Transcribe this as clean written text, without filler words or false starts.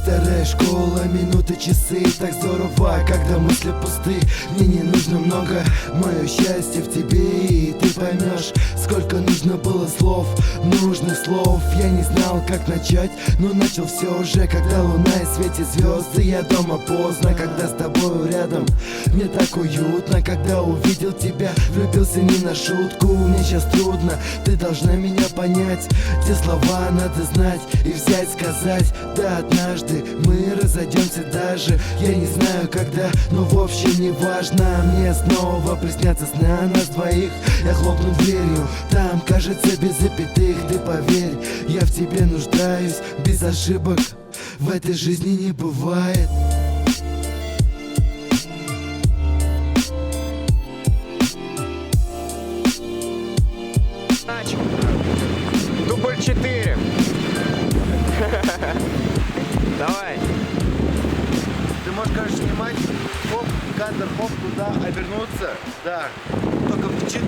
Старая школа, минуты, часы. Так здорово, когда мысли пусты. Мне не нужно много, мое счастье в тебе. И ты поймешь, сколько нужно было слов, нужных слов. Я не знал, как начать, но начал все уже. Когда луна и светит звезды, я дома поздно. Когда с тобой рядом, мне так уютно. Когда увидел тебя, влюбился не на шутку. Мне сейчас трудно, ты должна меня понять. Те слова надо знать и взять, сказать. Да, однажды мы разойдемся даже. Я не знаю когда, но в общем не важно. Мне снова приснятся сны о нас двоих. Я хлопну дверью, там кажется без запятых. Ты поверь, я в тебе нуждаюсь. Без ошибок в этой жизни не бывает. Дубль 4. Давай. Ты можешь, конечно, снимать, хоп, кадр, хоп, туда, обернуться, да, только в